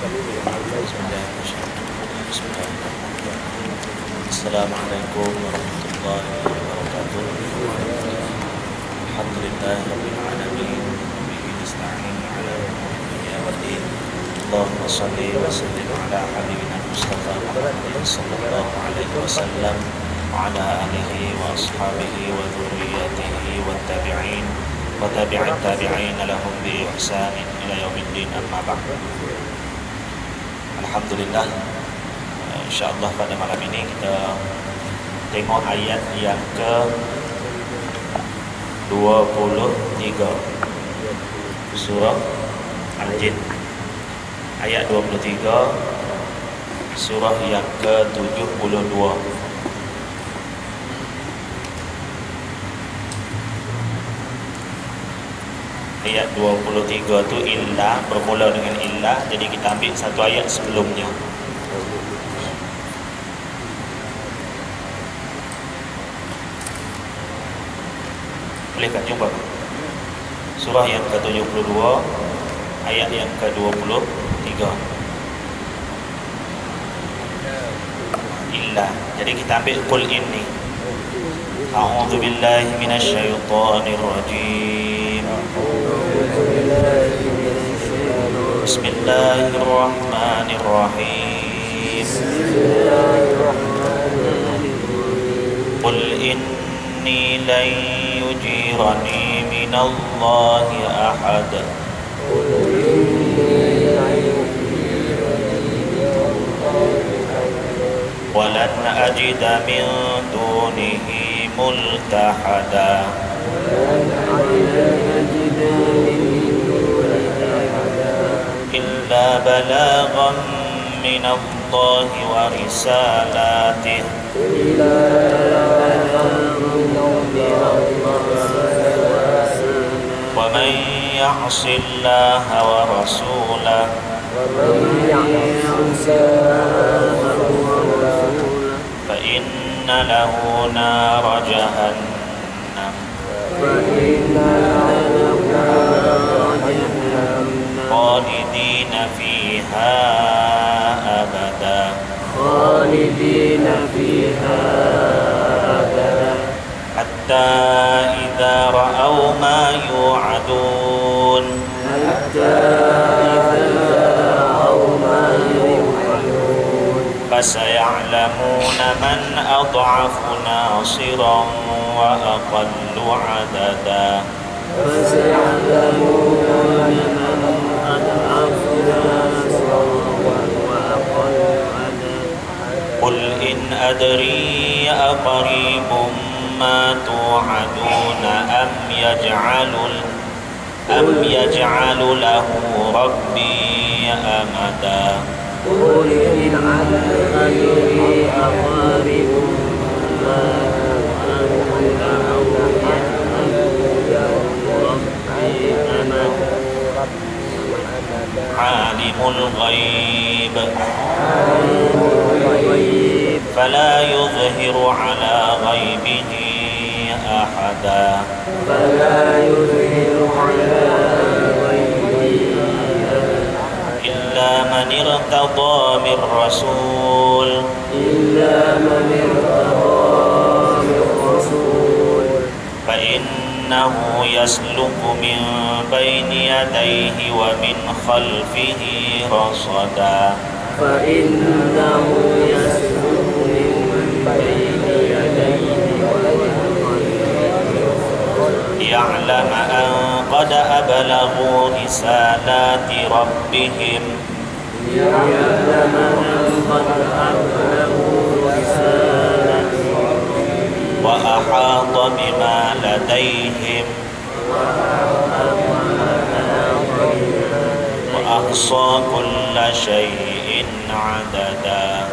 Assalamualaikum warahmatullahi wabarakatuh. Alhamdulillahirabbil alamin. Bihi nasta'in 'ala umuri dunya waddin. Allahumma shalli wa sallim 'ala habibina Mustafa Muhammadin sallallahu alaihi wasallam wa 'ala alihi wa ashabihi wa dzurriyyatihi wat tabi'in wa tabi'at tabi'in lahum bi ihsanin ila yaumiddin, amma ba'd. Alhamdulillah, insya-Allah pada malam ini kita tengok ayat yang ke 23 surah Al-Jin. Ayat 23 surah yang ke 72. Ayat 23 tu illah, bermula dengan illah. Jadi kita ambil satu ayat sebelumnya. Boleh tak jumpa? Surah yang ke-72, ayat yang ke-23. Illah. Jadi kita ambil qul inni. A'udzu billahi minasyaitonir rajim. Bismillahirrahmanirrahim. Qul inni lan yujirani minallahi ahad. Walan ajida min dunihi multahada. Illa balaghan minallahi wa risalatih. Wa man ya'si Allaha wa rasulahu fa inna lahu nara jahannam khalidina fiha abada. Hatta idza ra'aw ma yu'adun fasaya'lamuna man ad'afu nasiran wa aqallu 'adada. Qul in adri aqribun ma tu'aduna am yaj'alu lahu rabbi amada. Qul in adri aqribun ma tu'aduna alimul ghaib fala yuzhiru ala ghaibihi ahada. Illa man irtada min rasul fa innahu yasluku min bayni yadayhi wa min khalfihi rasada. Ya'lam an qad ablaghu risalati rabbihim wa ahata bima ladayhim wa ahsa kulla shay'in 'adada.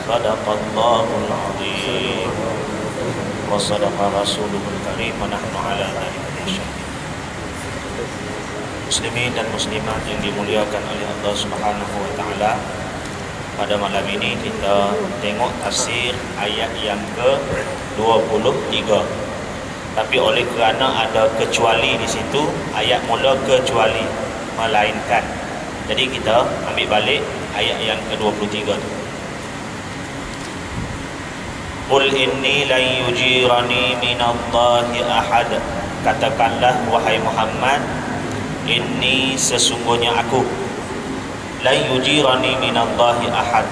Sadaqallahul azim wa sadaqa rasuluhul karim wa nahnu ala dzalika syahidin. Muslimin dan muslimat yang dimuliakan oleh Allah Subhanahu wa taala, pada malam ini kita tengok tafsir ayat yang ke-23 Tapi oleh kerana ada kecuali di situ, ayat mula kecuali, melainkan. Jadi kita ambil balik ayat yang ke-23 tu. Qul inni lan yujirani minallahi ahad. Katakanlah wahai Muhammad, inni sesungguhnya aku, lan yujirani minallahi ahad,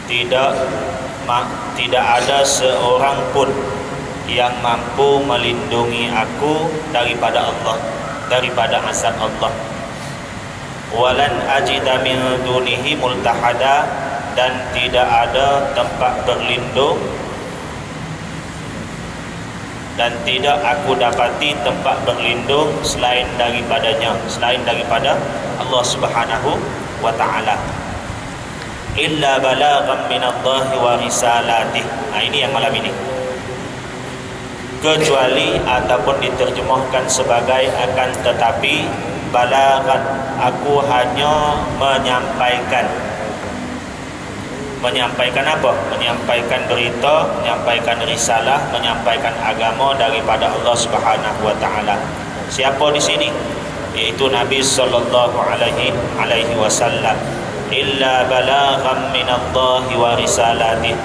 tidak ada seorang pun yang mampu melindungi aku daripada Allah, daripada azab Allah. Walan ajida min dunihi multahada, dan tidak ada tempat berlindung, dan tidak aku dapati tempat berlindung selain daripadanya, selain daripada Allah Subhanahu wa ta'ala. Illa balaghan minallahi wa risalatih. Ini yang malam ini. Kecuali ataupun diterjemahkan sebagai akan tetapi, balaghan, aku hanya menyampaikan. Menyampaikan apa? Menyampaikan berita, menyampaikan risalah, menyampaikan agama daripada Allah Subhanahu wa ta'ala. Siapa di sini? Iaitu Nabi sallallahu alaihi wasallam. Illa balaghan minallahi wa risalatih.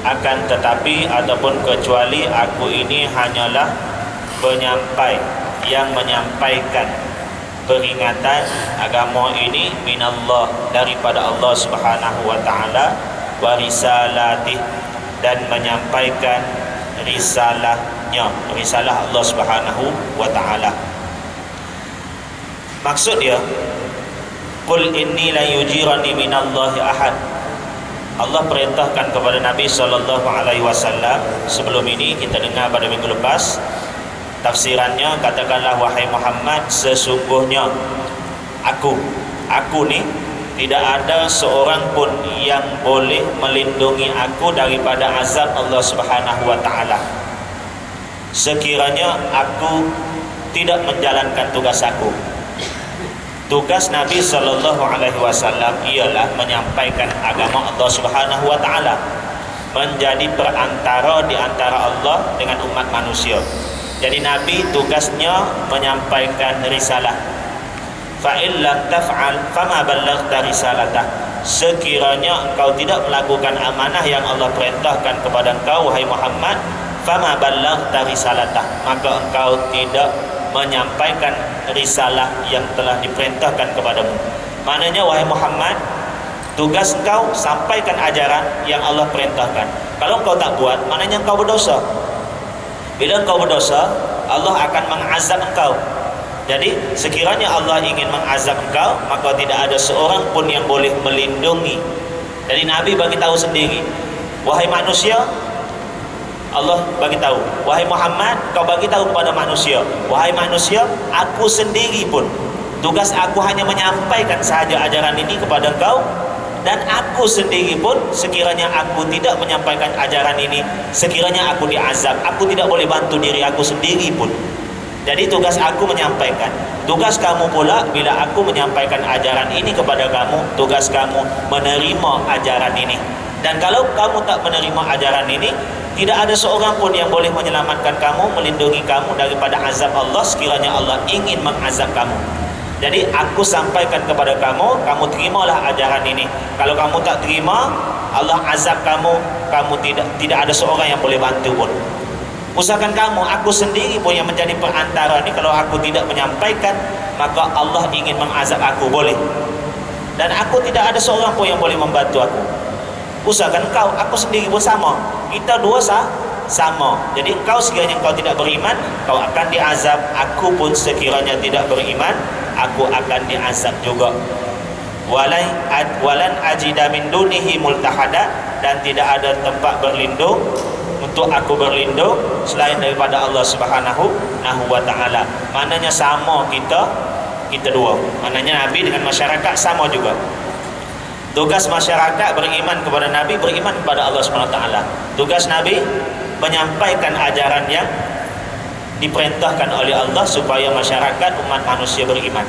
Akan tetapi ataupun kecuali aku ini hanyalah penyampai yang menyampaikan peringatan agama ini minallah, daripada Allah Subhanahu wa ta'ala, wa risalatih, dan menyampaikan risalahnya, risalah Allah Subhanahu wa ta'ala. Maksud dia, qul inni la yujirani minallahi ahad. Allah perintahkan kepada Nabi SAW. Sebelum ini kita dengar pada minggu lepas tafsirannya, katakanlah wahai Muhammad, sesungguhnya aku ni tidak ada seorang pun yang boleh melindungi aku daripada azab Allah Subhanahu wa ta'ala, sekiranya aku tidak menjalankan tugas aku. Tugas Nabi SAW ialah menyampaikan agama Allah Subhanahu wa ta'ala, menjadi perantara di antara Allah dengan umat manusia. Jadi Nabi tugasnya menyampaikan risalah. Fa in lam taf'al fama ballaghta risalatah. Sekiranya engkau tidak melakukan amanah yang Allah perintahkan kepada engkau wahai Muhammad, fama ballaghta risalatah, maka engkau tidak menyampaikan risalah yang telah diperintahkan kepadamu. Maknanya wahai Muhammad, tugas engkau sampaikan ajaran yang Allah perintahkan. Kalau engkau tak buat, maknanya engkau berdosa. Bila engkau berdosa, Allah akan mengazab engkau. Jadi sekiranya Allah ingin mengazab engkau, maka tidak ada seorang pun yang boleh melindungi. Jadi Nabi bagi tahu sendiri, wahai manusia, Allah bagi tahu, wahai Muhammad, kau bagi tahu kepada manusia, wahai manusia, aku sendiri pun tugas aku hanya menyampaikan sahaja ajaran ini kepada engkau, dan aku sendiri pun sekiranya aku tidak menyampaikan ajaran ini, sekiranya aku diazab, aku tidak boleh bantu diri aku sendiri pun. Jadi tugas aku menyampaikan. Tugas kamu pula, bila aku menyampaikan ajaran ini kepada kamu, tugas kamu menerima ajaran ini. Dan kalau kamu tak menerima ajaran ini, tidak ada seorang pun yang boleh menyelamatkan kamu, melindungi kamu daripada azab Allah sekiranya Allah ingin mengazab kamu. Jadi aku sampaikan kepada kamu, kamu terimalah ajaran ini. Kalau kamu tak terima, Allah azab kamu, kamu tidak ada seorang yang boleh bantu pun. Usahakan kamu, aku sendiri pun yang menjadi perantara ni. Kalau aku tidak menyampaikan, maka Allah ingin mengazab aku, boleh. Dan aku tidak ada seorang pun yang boleh membantu aku. Usahakan kau, aku sendiri pun sama. Kita dua sama. Jadi kau sekiranya kau tidak beriman, kau akan diazab. Aku pun sekiranya tidak beriman, aku akan diazab juga. Walan ajida min dunihi multahada, dan tidak ada tempat berlindung untuk aku berlindung selain daripada Allah Subhanahu wa ta'ala. Maknanya sama kita dua. Maknanya Nabi dengan masyarakat sama juga. Tugas masyarakat beriman kepada Nabi, beriman kepada Allah Subhanahu wa ta'ala. Tugas Nabi menyampaikan ajaran yang diperintahkan oleh Allah supaya masyarakat umat manusia beriman.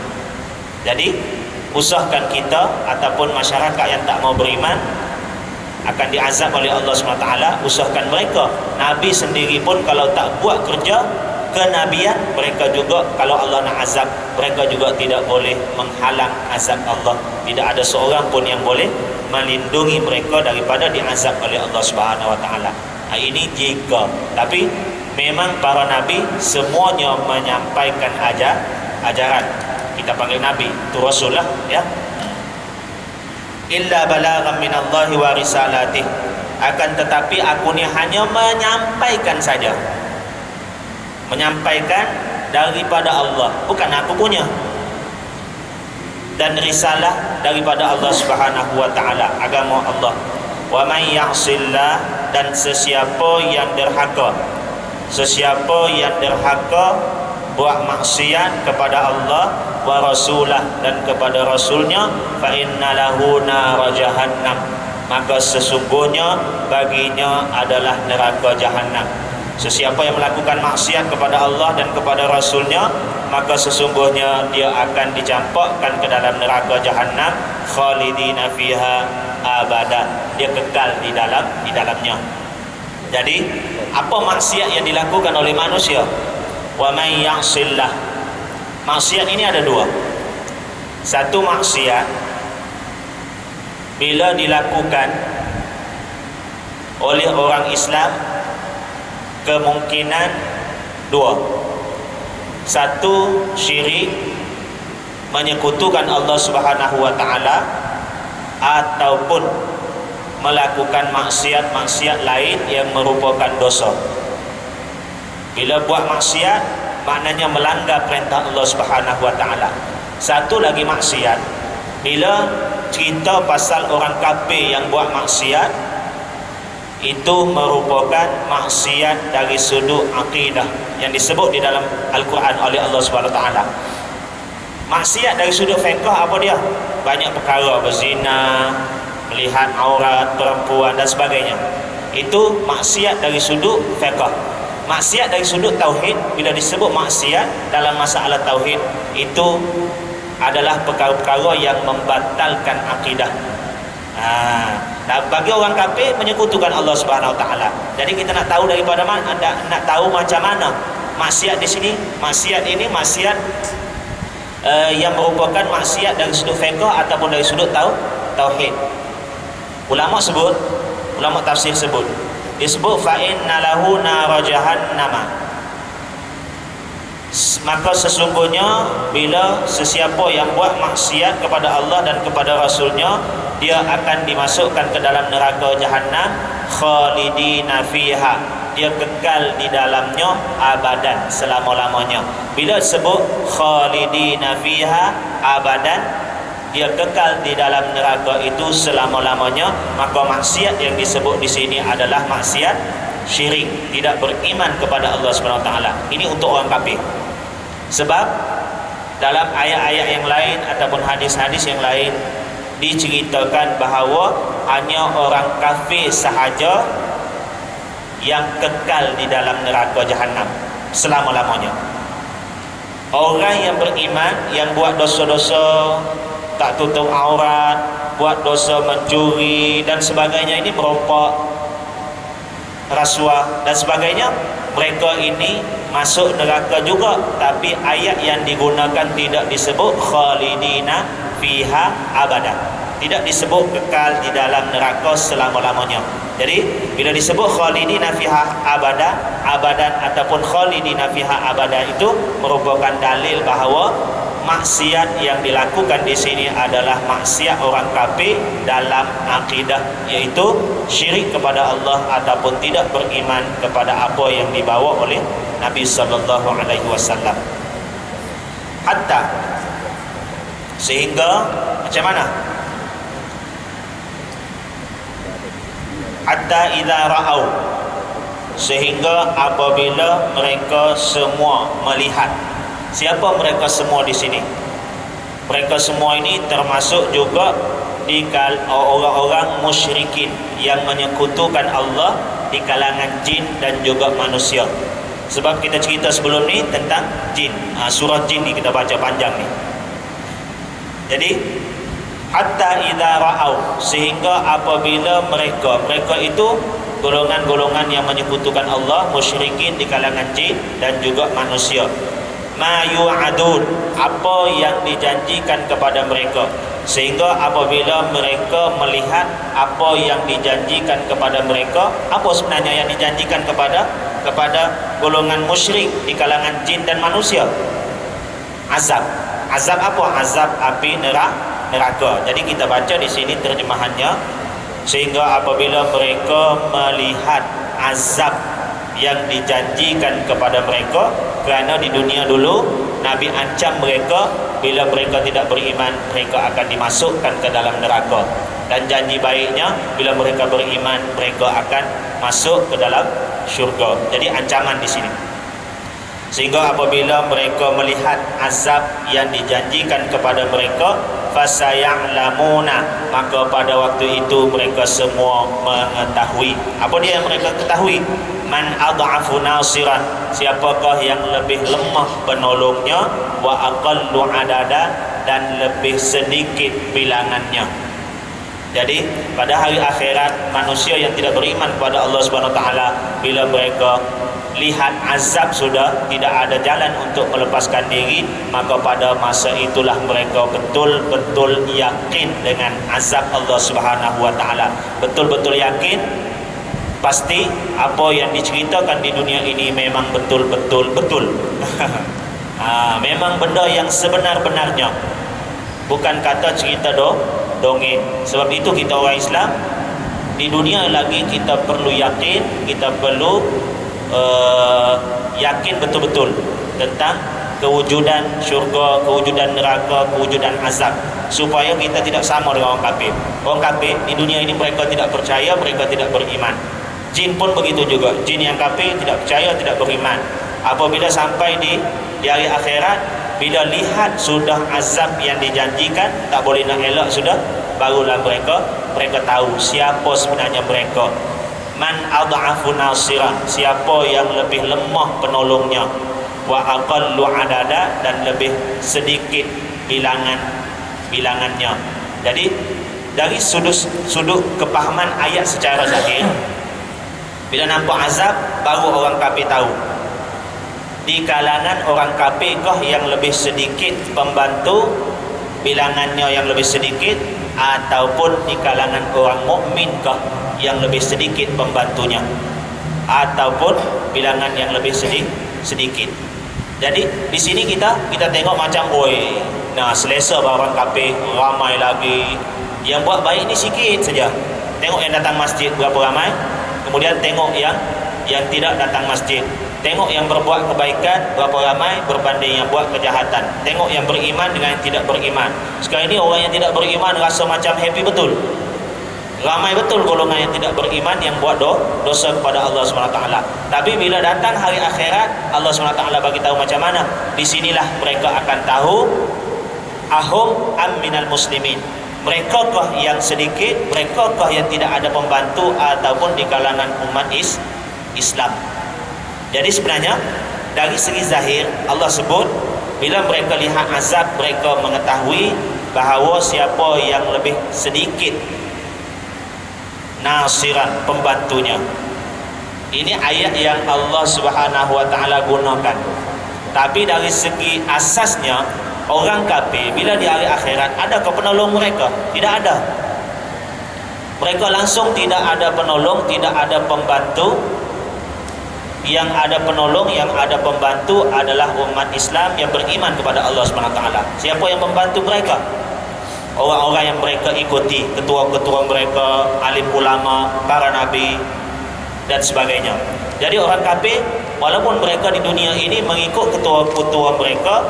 Jadi usahakan kita ataupun masyarakat yang tak mau beriman akan diazab oleh Allah SWT. Usahakan mereka. Nabi sendiri pun kalau tak buat kerja kenabian, mereka juga kalau Allah nak azab, mereka juga tidak boleh menghalang azab Allah. Tidak ada seorang pun yang boleh melindungi mereka daripada diazab oleh Allah SWT. Ini jika, tapi memang para nabi semuanya menyampaikan ajaran. Kita panggil nabi itu rasul lah, ya. Illa balaghan minallahi wa risalatih, akan tetapi aku ni hanya menyampaikan saja, menyampaikan daripada Allah, bukan aku punya, dan risalah daripada Allah Subhanahu wa taala, agama Allah. Wa may ya'sillah, dan sesiapa yang derhaka, sesiapa yang derhaka buat maksiat kepada Allah wa rasulah, dan kepada rasulnya, fa inna lahu nar jahannam, maka sesungguhnya baginya adalah neraka jahanam. Sesiapa yang melakukan maksiat kepada Allah dan kepada rasulnya, maka sesungguhnya dia akan dicampakkan ke dalam neraka jahanam, khalidina fiha abada, dia kekal di dalamnya. Jadi apa maksiat yang dilakukan oleh manusia? Wa may ya'sillah, maksiat ini ada dua. Satu, maksiat bila dilakukan oleh orang Islam, kemungkinan dua. Satu, syirik, menyekutukan Allah Subhanahu wa taala, ataupun melakukan maksiat-maksiat lain yang merupakan dosa. Bila buat maksiat, maknanya melanggar perintah Allah Subhanahu wa taala. Satu lagi maksiat, bila cerita pasal orang kafir yang buat maksiat, itu merupakan maksiat dari sudut akidah yang disebut di dalam Al-Quran oleh Allah Subhanahu wa taala. Maksiat dari sudut fiqh apa dia? Banyak perkara, berzina, melihat aurat perempuan dan sebagainya. Itu maksiat dari sudut fiqh. Maksiat dari sudut tauhid, bila disebut maksiat dalam masalah tauhid, itu adalah perkara-perkara yang membatalkan akidah. Bagi orang kafir, menyekutukan Allah Subhanahu wa taala. Jadi kita nak tahu daripada mana, nak tahu macam mana maksiat di sini. Maksiat ini maksiat yang merupakan maksiat dari sudut fiqh ataupun dari sudut tauhid. Ulama tafsir sebut, disebut fa inna lahu nar jahannam, maka sesungguhnya bila sesiapa yang buat maksiat kepada Allah dan kepada Rasulnya, dia akan dimasukkan ke dalam neraka jahanam, khalidina fiha, dia kekal di dalamnya abadan, selama-lamanya. Bila sebut khalidina fiha abadan, dia kekal di dalam neraka itu selama-lamanya, maka maksiat yang disebut di sini adalah maksiat syirik, tidak beriman kepada Allah Subhanahu wa taala. Ini untuk orang kafir. Sebab dalam ayat-ayat yang lain ataupun hadis-hadis yang lain diceritakan bahawa hanya orang kafir sahaja yang kekal di dalam neraka jahanam selama-lamanya. Orang yang beriman, yang buat dosa-dosa, tak tutup aurat, buat dosa mencuri dan sebagainya, ini merompak, rasuah dan sebagainya, mereka ini masuk neraka juga. Tapi ayat yang digunakan tidak disebut khalidina fiha abada, tidak disebut kekal di dalam neraka selama-lamanya. Jadi bila disebut khalidina fiha abada, abadan ataupun khalidina fiha abada, itu merupakan dalil bahawa maksiat yang dilakukan di sini adalah maksiat orang kafir dalam akidah, iaitu syirik kepada Allah ataupun tidak beriman kepada apa yang dibawa oleh Nabi sallallahu alaihi wasallam. Hatta, sehingga macam mana? Hatta idza ra'au, sehingga apabila mereka semua melihat. Siapa mereka semua di sini? Mereka semua ini termasuk juga di orang-orang musyrikin yang menyekutukan Allah di kalangan jin dan juga manusia. Sebab kita cerita sebelum ni tentang jin. Surah jin ni kita baca panjang ni. Jadi hatta idza ra'au, sehingga apabila mereka itu golongan-golongan yang menyekutukan Allah, musyrikin di kalangan jin dan juga manusia, ma yu'adun, apa yang dijanjikan kepada mereka, sehingga apabila mereka melihat apa yang dijanjikan kepada mereka, apa sebenarnya yang dijanjikan kepada golongan musyrik di kalangan jin dan manusia? Azab. Azab apa? Azab api neraka. Jadi kita baca di sini terjemahannya, sehingga apabila mereka melihat azab yang dijanjikan kepada mereka, kerana di dunia dulu Nabi ancam mereka, bila mereka tidak beriman mereka akan dimasukkan ke dalam neraka, dan janji baiknya bila mereka beriman mereka akan masuk ke dalam syurga. Jadi ancaman di sini. Sehingga apabila mereka melihat azab yang dijanjikan kepada mereka, fasaya'lamuna, maka pada waktu itu mereka semua mengetahui. Apa dia yang mereka ketahui? Man ad'afu nasiran, siapakah yang lebih lemah penolongnya, wa aqallu adada, dan lebih sedikit bilangannya. Jadi pada hari akhirat manusia yang tidak beriman kepada Allah Subhanahu Wa Taala, bila mereka lihat azab sudah tidak ada jalan untuk melepaskan diri, maka pada masa itulah mereka betul-betul yakin dengan azab Allah Subhanahu Wa Taala. Betul-betul yakin, pasti apa yang diceritakan di dunia ini memang betul-betul betul. Memang benda yang sebenar-benarnya, bukan kata cerita dongeng. Sebab itu kita orang Islam di dunia lagi kita perlu yakin, kita perlu yakin betul-betul tentang kewujudan syurga, kewujudan neraka, kewujudan azab, supaya kita tidak sama dengan orang kafir. Orang kafir di dunia ini mereka tidak percaya, mereka tidak beriman. Jin pun begitu juga. Jin yang kafir tidak percaya, tidak beriman. Apabila sampai di hari akhirat, bila lihat sudah azab yang dijanjikan, tak boleh nak elak sudah, barulah mereka tahu siapa sebenarnya mereka. Man ad'afu nasiran, siapa yang lebih lemah penolongnya, wa aqallu adada, dan lebih sedikit bilangannya. Jadi dari sudut kepahaman ayat secara zahir, bila nampak azab baru orang kafir tahu. Di kalangan orang kafir kah yang lebih sedikit pembantu, bilangannya yang lebih sedikit, ataupun di kalangan orang mukmin kah yang lebih sedikit pembantunya, ataupun bilangan yang lebih sedikit. Jadi di sini kita tengok macam selesa orang kafir ramai lagi, yang buat baik ni sikit saja. Tengok yang datang masjid berapa ramai, kemudian tengok yang tidak datang masjid. Tengok yang berbuat kebaikan berapa ramai berbanding yang buat kejahatan. Tengok yang beriman dengan yang tidak beriman. Sekarang ini orang yang tidak beriman rasa macam happy betul. Ramai betul golongan yang tidak beriman yang buat dosa kepada Allah SWT. Tapi bila datang hari akhirat, Allah SWT bagi tahu macam mana. Di sinilah mereka akan tahu ahum am minal muslimin. Merekakah yang sedikit, merekakah yang tidak ada pembantu, ataupun di kalangan umat Islam. Jadi sebenarnya dari segi zahir Allah sebut, bila mereka lihat azab mereka mengetahui bahawa siapa yang lebih sedikit nasiran, pembantunya. Ini ayat yang Allah Subhanahu Wa Taala gunakan. Tapi dari segi asasnya, orang kafir bila di hari akhirat adakah penolong mereka? Tidak ada. Mereka langsung tidak ada penolong, tidak ada pembantu. Yang ada penolong, yang ada pembantu adalah umat Islam yang beriman kepada Allah SWT. Siapa yang membantu mereka? Orang-orang yang mereka ikuti, ketua-ketua mereka, alim ulama, para nabi dan sebagainya. Jadi orang kafir walaupun mereka di dunia ini mengikut ketua-ketua mereka,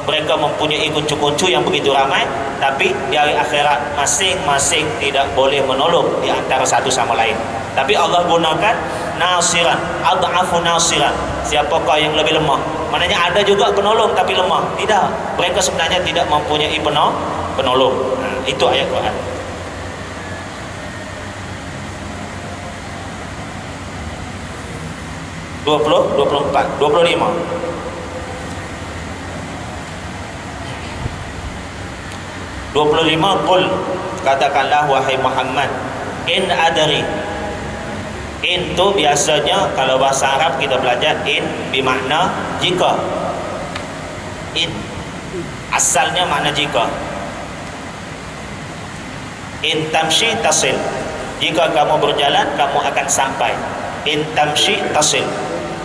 mereka mempunyai kuncu-kuncu yang begitu ramai, tapi di hari akhirat masing-masing tidak boleh menolong di antara satu sama lain. Tapi Allah gunakan nasiran, ad'afu nasiran. Siapakah yang lebih lemah? Maknanya ada juga penolong tapi lemah. Tidak, mereka sebenarnya tidak mempunyai penolong. Itu ayat Quran. (20, 24, 25). 25, qul, katakanlah wahai Muhammad, in adri. In tu biasanya kalau bahasa Arab kita belajar in bermakna jika. In asalnya makna jika. In tamshi tasil, jika kamu berjalan kamu akan sampai. In tamshi tasil,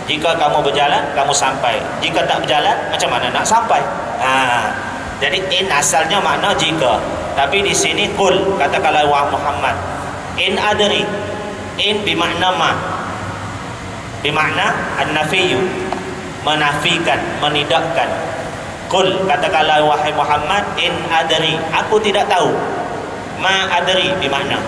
jika kamu berjalan kamu sampai. Jika tak berjalan macam mana nak sampai? Jadi in asalnya makna jika, tapi di sini qul, katakanlah wahai Muhammad. In adri, in bermakna ma, bermakna an-nafiyu, menafikan, menidakkan. Qul, katakanlah wahai Muhammad, in adri, aku tidak tahu. Ma adri bermakna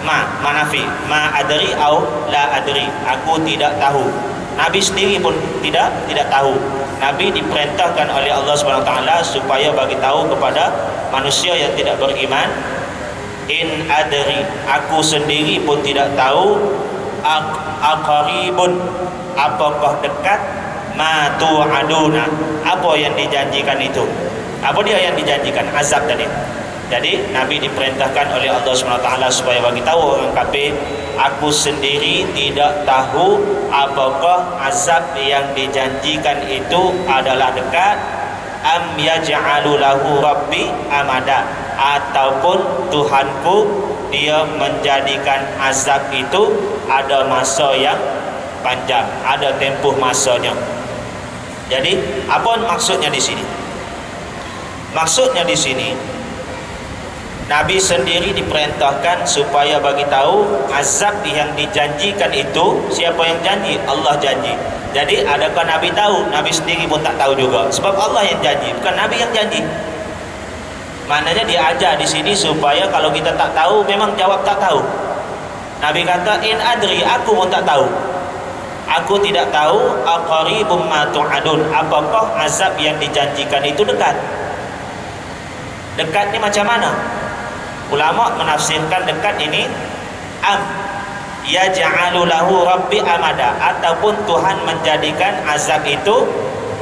ma, manafi. Ma adri au la adri, aku tidak tahu. Nabi sendiri pun tidak tahu. Nabi diperintahkan oleh Allah SWT supaya bagi tahu kepada manusia yang tidak beriman, in adri, aku sendiri pun tidak tahu. Aqaribun, apakah dekat, ma tu'aduna, apa yang dijanjikan itu. Apa dia yang dijanjikan? Azab tadi. Jadi Nabi diperintahkan oleh Allah SWT supaya bagi tahu orang kafir, aku sendiri tidak tahu apakah azab yang dijanjikan itu adalah dekat, am yaj'alu lahu rabbi amada, ataupun Tuhanku dia menjadikan azab itu ada masa yang panjang, ada tempoh masanya. Jadi apa maksudnya di sini? Maksudnya di sini Nabi sendiri diperintahkan supaya bagi tahu azab yang dijanjikan itu, siapa yang janji? Allah janji. Jadi adakah Nabi tahu? Nabi sendiri pun tak tahu juga. Sebab Allah yang janji, bukan Nabi yang janji. Maknanya diajar di sini supaya kalau kita tak tahu, memang jawab tak tahu. Nabi kata in adri, aku pun tak tahu. Aku tidak tahu aqaribum ma tu'adun, apakah azab yang dijanjikan itu dekat. Dekat ni macam mana? Ulama menafsirkan dekat ini am yaj'alu lahu rabbi amada, ataupun Tuhan menjadikan azab itu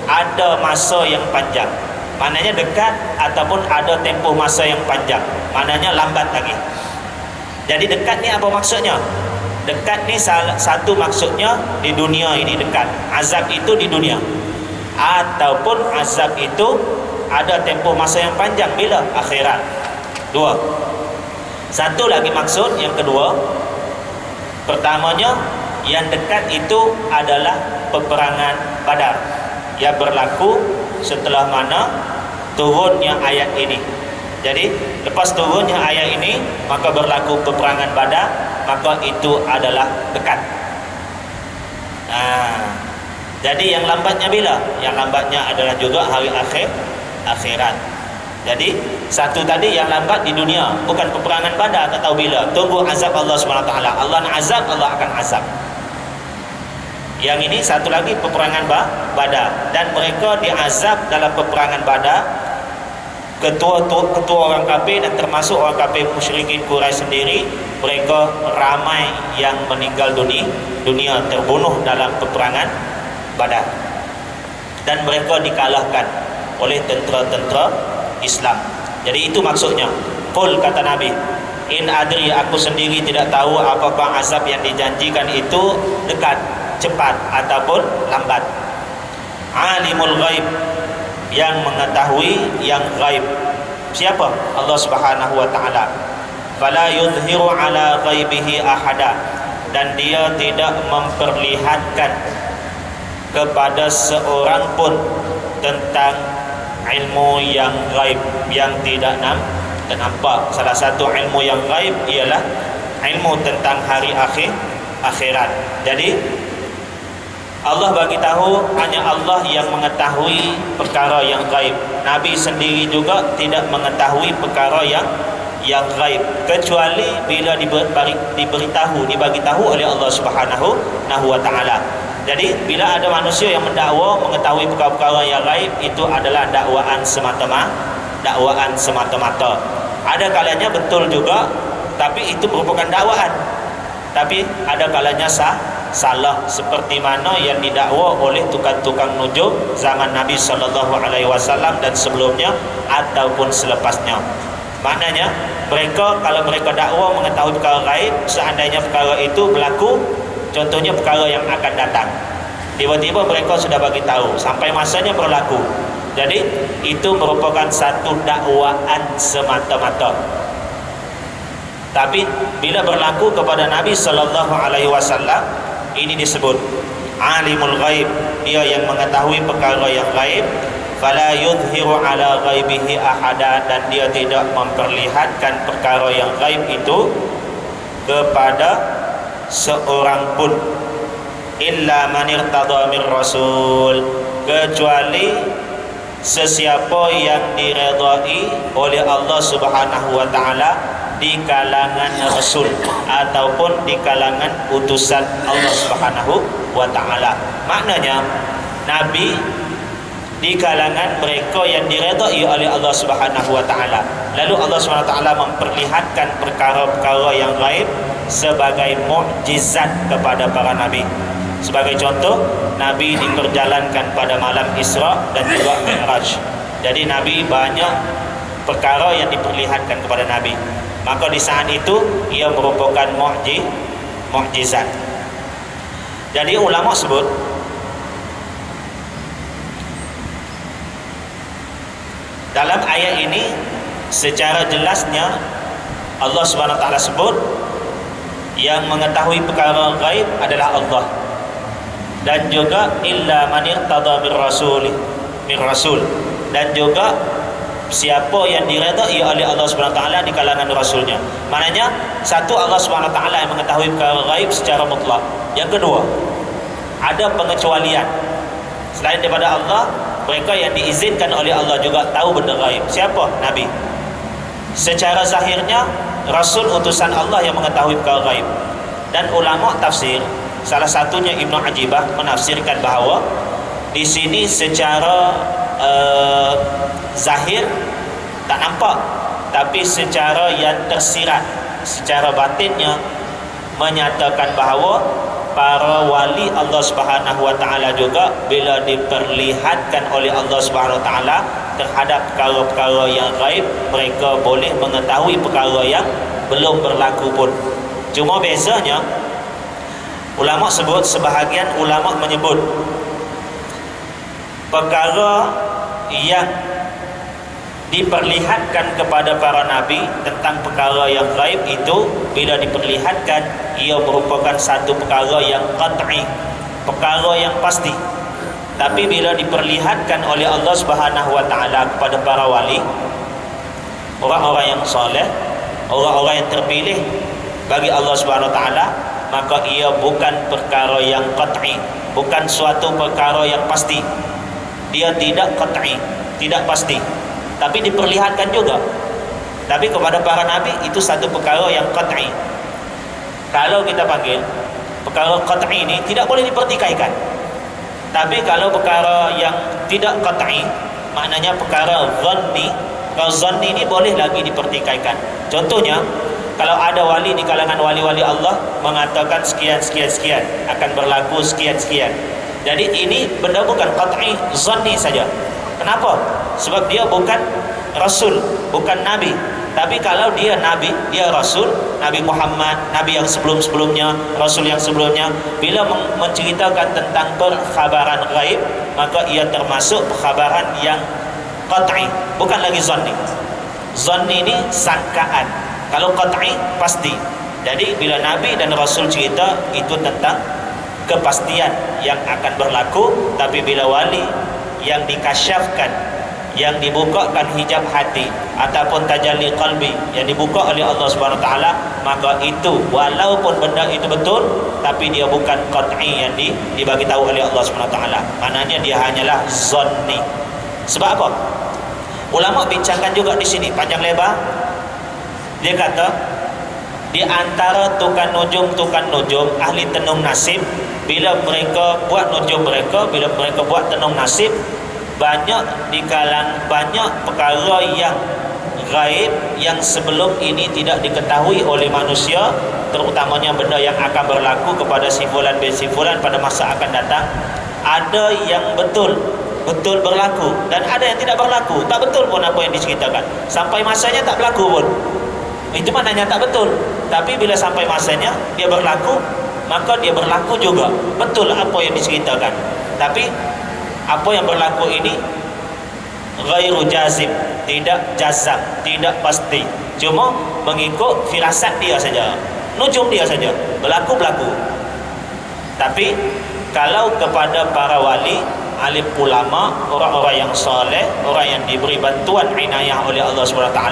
ada masa yang panjang. Maknanya dekat ataupun ada tempoh masa yang panjang. Maknanya lambat lagi. Jadi dekat ni apa maksudnya? Dekat ni satu maksudnya di dunia ini dekat. Azab itu di dunia. Ataupun azab itu ada tempoh masa yang panjang bila? Akhirat. Dua. Satu lagi maksud yang kedua. Pertamanya yang dekat itu adalah peperangan Badar yang berlaku setelah mana turunnya ayat ini. Jadi lepas turunnya ayat ini maka berlaku peperangan Badar, maka itu adalah dekat. Jadi yang lambatnya bila? Yang lambatnya adalah juga hari akhirat. Jadi satu tadi yang lambat di dunia, bukan peperangan Badar, tak tahu bila. Tunggu azab Allah SWT. Allah nak azab, Allah akan azab. Yang ini satu lagi peperangan Badar, dan mereka diazab dalam peperangan Badar. Ketua orang kafir dan termasuk orang kafir musyrikin Quraisy sendiri, mereka ramai yang meninggal dunia terbunuh dalam peperangan Badar, dan mereka dikalahkan oleh tentera-tentera Islam. Jadi itu maksudnya. Qul, kata Nabi, in adri, aku sendiri tidak tahu apakah azab yang dijanjikan itu dekat, cepat ataupun lambat. Alimul ghaib, yang mengetahui yang ghaib. Siapa? Allah Subhanahu wa taala. Fala yuzhiru ala ghaibihi ahada, dan dia tidak memperlihatkan kepada seorang pun tentang ilmu yang ghaib, yang tidak nampak. Salah satu ilmu yang ghaib ialah ilmu tentang hari akhirat. Jadi Allah bagi tahu hanya Allah yang mengetahui perkara yang ghaib. Nabi sendiri juga tidak mengetahui perkara yang ghaib, kecuali bila dibagi tahu oleh Allah Subhanahu wa taala. Jadi bila ada manusia yang mendakwa mengetahui perkara-perkara yang ghaib, itu adalah dakwaan semata-mata. Ada kalanya betul juga, tapi itu merupakan dakwaan. Tapi ada kalanya salah seperti mana yang didakwa oleh tukang-tukang nujum zaman Nabi SAW dan sebelumnya ataupun selepasnya. Maknanya mereka, kalau mereka dakwa mengetahui perkara gaib, seandainya perkara itu berlaku, contohnya perkara yang akan datang, tiba-tiba mereka sudah bagi tahu sampai masanya berlaku. Jadi itu merupakan satu dakwaan semata-mata. Tapi bila berlaku kepada Nabi SAW, ini disebut alimul ghaib, dia yang mengetahui perkara yang gaib. Fala yudhiru ala ghaibihi ahada, dan dia tidak memperlihatkan perkara yang gaib itu kepada seorang pun, illa man irtada min rasul, kecuali sesiapa yang diredai oleh Allah Subhanahu wa taala di kalangan rasul ataupun di kalangan utusan Allah Subhanahu wa taala. Maknanya nabi di kalangan mereka yang diredai oleh Allah Subhanahu wa taala. Lalu Allah Subhanahu wa taala memperlihatkan perkara-perkara yang gaib sebagai mukjizat kepada para nabi. Sebagai contoh, nabi diperjalankan pada malam Isra dan juga Mi'raj. Jadi nabi banyak perkara yang diperlihatkan kepada nabi. Maka di saat itu ia merupakan mukjizat. Jadi ulama sebut dalam ayat ini secara jelasnya Allah Subhanahu wa taala sebut yang mengetahui perkara gaib adalah Allah, dan juga illa man irtada min rasul, dan juga siapa yang diredai oleh Allah Subhanahu wa taala di kalangan rasulnya. Maknanya satu, Allah Subhanahu wa taala yang mengetahui perkara gaib secara mutlak. Yang kedua, ada pengecualian. Selain daripada Allah, mereka yang diizinkan oleh Allah juga tahu benda gaib. Siapa? Nabi. Secara zahirnya rasul utusan Allah yang mengetahui perkara gaib. Dan ulama tafsir, salah satunya Ibnu Ajibah, menafsirkan bahawa di sini secara zahir tak nampak, tapi secara yang tersirat, secara batinnya menyatakan bahawa para wali Allah Subhanahu wa taala juga bila diperlihatkan oleh Allah Subhanahu wa taala terhadap perkara-perkara yang gaib, mereka boleh mengetahui perkara yang belum berlaku pun. Cuma bezanya ulama sebut, sebahagian ulama menyebut perkara yang diperlihatkan kepada para nabi tentang perkara yang gaib itu, bila diperlihatkan ia merupakan satu perkara yang qat'i, perkara yang pasti. Tapi bila diperlihatkan oleh Allah Subhanahu wa taala kepada para wali, orang-orang yang soleh, orang-orang yang terpilih bagi Allah Subhanahu wa taala, maka ia bukan perkara yang qat'i, bukan suatu perkara yang pasti. Dia tidak qat'i, tidak pasti, tapi diperlihatkan juga. Tapi kepada para nabi itu satu perkara yang qat'i. Kalau kita panggil perkara qat'i ini tidak boleh dipertikaikan. Tapi kalau perkara yang tidak qat'i, maknanya perkara zanni, perkara zanni ini boleh lagi dipertikaikan. Contohnya, kalau ada wali di kalangan wali-wali Allah mengatakan sekian akan berlaku sekian. Jadi ini benda bukan qat'i, zanni saja. Kenapa? Sebab dia bukan rasul, bukan nabi. Tapi kalau dia nabi, dia rasul, Nabi Muhammad, nabi yang sebelum-sebelumnya, rasul yang sebelumnya, bila menceritakan tentang perkhabaran gaib, maka ia termasuk perkhabaran yang qat'i, bukan lagi zanni. Zanni ini sangkaan. Kalau qat'i pasti. Jadi bila nabi dan rasul cerita itu tentang kepastian yang akan berlaku. Tapi bila wali yang dikasyafkan, yang dibukakan hijab hati ataupun tajalli qalbi, yang dibuka oleh Allah Subhanahu wa taala, maka itu walaupun benda itu betul, tapi dia bukan qat'i yang dibagi tahu oleh Allah Subhanahu wa taala. Maknanya dia hanyalah zanni. Sebab apa? Ulama bincangkan juga di sini panjang lebar. Dia kata di antara tukang nujum ahli tenung nasib, bila mereka buat nujum mereka, bila mereka buat tenung nasib, banyak perkara yang gaib yang sebelum ini tidak diketahui oleh manusia, terutamanya benda yang akan berlaku kepada si fulan bin si fulan pada masa akan datang. Ada yang betul berlaku dan ada yang tidak berlaku. Tak betul pun apa yang diceritakan. Sampai masanya tak berlaku pun. Itu maknanya tak betul. Tapi bila sampai masanya dia berlaku, maka dia berlaku juga. Betul apa yang diceritakan. Tapi apa yang berlaku ini ghairu jazim, tidak jazam, tidak pasti. Cuma mengikut firasat dia saja, nujum dia saja. Berlaku. Tapi kalau kepada para wali, alim ulama, orang-orang yang soleh, orang yang diberi bantuan inayah oleh Allah SWT,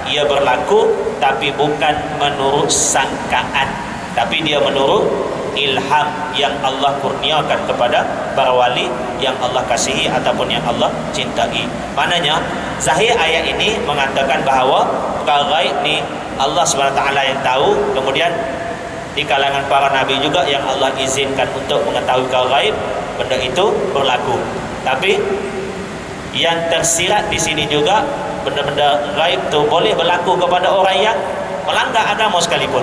ia berlaku tapi bukan menurut sangkaan, tapi dia menurut ilham yang Allah kurniakan kepada para wali yang Allah kasihi ataupun yang Allah cintai. Maknanya zahir ayat ini mengatakan bahawa perkara gaib ni Allah SWT yang tahu, kemudian di kalangan para nabi juga yang Allah izinkan untuk mengetahui perkara gaib, benda itu berlaku. Tapi yang tersirat di sini juga benda-benda gaib tu boleh berlaku kepada orang yang melanggar agama sekalipun.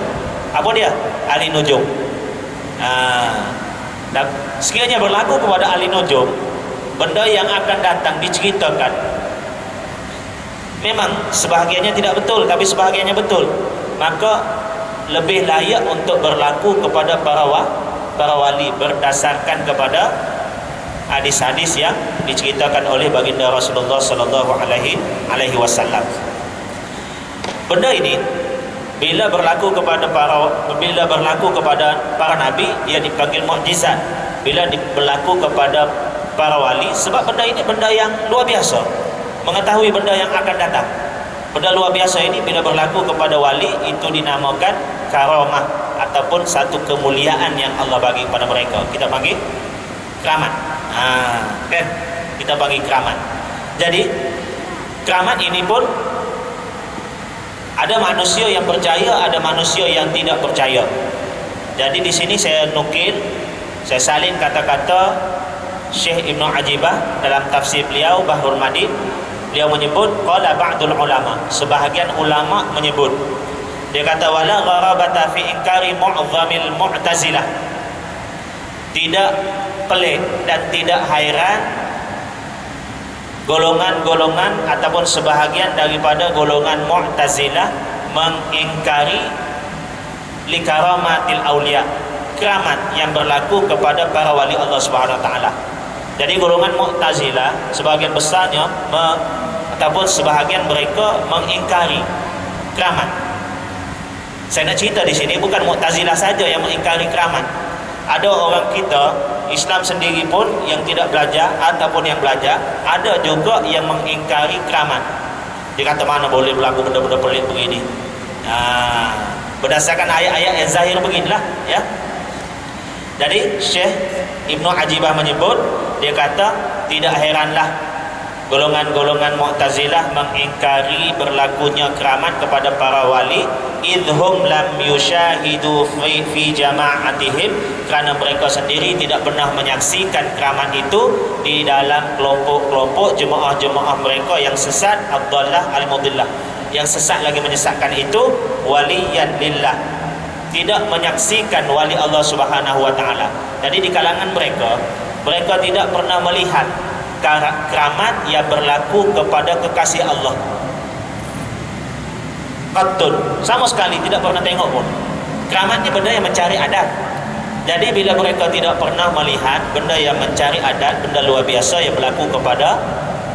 Apa dia? Ahli nujum. Dan sekiranya berlaku kepada ahli nujum, benda yang akan datang diceritakan memang sebahagiannya tidak betul, tapi sebahagiannya betul, maka lebih layak untuk berlaku kepada para wali berdasarkan kepada hadis-hadis yang diceritakan oleh baginda Rasulullah sallallahu alaihi wasallam. Benda ini bila berlaku kepada para nabi, dia dipanggil mukjizat. Bila berlaku kepada para wali, sebab benda ini benda yang luar biasa, mengetahui benda yang akan datang. Benda luar biasa ini bila berlaku kepada wali, itu dinamakan karamah ataupun satu kemuliaan yang Allah bagi kepada mereka. Kita panggil keramat. Kan? Kita panggil keramat. Jadi keramat ini pun ada manusia yang percaya, ada manusia yang tidak percaya. Jadi di sini saya nukil, saya salin kata-kata Syekh Ibnu Ajibah dalam tafsir beliau Bahrul Madin. Beliau menyebut qala ba'dul ulama, sebahagian ulama menyebut, dia kata wala gharabata fi inkari mu'azzamil mu'tazilah, tidak pelik dan tidak hairan golongan-golongan ataupun sebahagian daripada golongan mu'tazilah mengingkari likaramatil auliya, keramat yang berlaku kepada para wali Allah Subhanahu wa taala. Jadi golongan mu'tazilah sebahagian besarnya ataupun sebahagian mereka mengingkari keramat. Saya nak cerita di sini bukan mu'tazilah saja yang mengingkari keramat. Ada orang kita Islam sendiri pun yang tidak belajar ataupun yang belajar, ada juga yang mengingkari keramat. Dia kata mana boleh berlaku benda-benda pelik begini. Berdasarkan ayat-ayat yang zahir beginilah, ya. Jadi Syekh Ibnu Ajibah menyebut, dia kata tidak heranlah golongan-golongan Mu'tazilah mengingkari berlakunya keramat kepada para wali, idhum lam yushahidu fi jama'atihim, kerana mereka sendiri tidak pernah menyaksikan keramat itu di dalam kelompok-kelompok jemaah-jemaah mereka yang sesat, ad-dhallah al-mudillah, yang sesat lagi menyesatkan itu, waliyan lillah, tidak menyaksikan wali Allah Subhanahu wa taala. Jadi di kalangan mereka tidak pernah melihat keramat yang berlaku kepada kekasih Allah. Qattun, sama sekali tidak pernah tengok pun. Keramat ni benda yang mencari adat. Jadi bila mereka tidak pernah melihat benda yang mencari adat, benda luar biasa yang berlaku kepada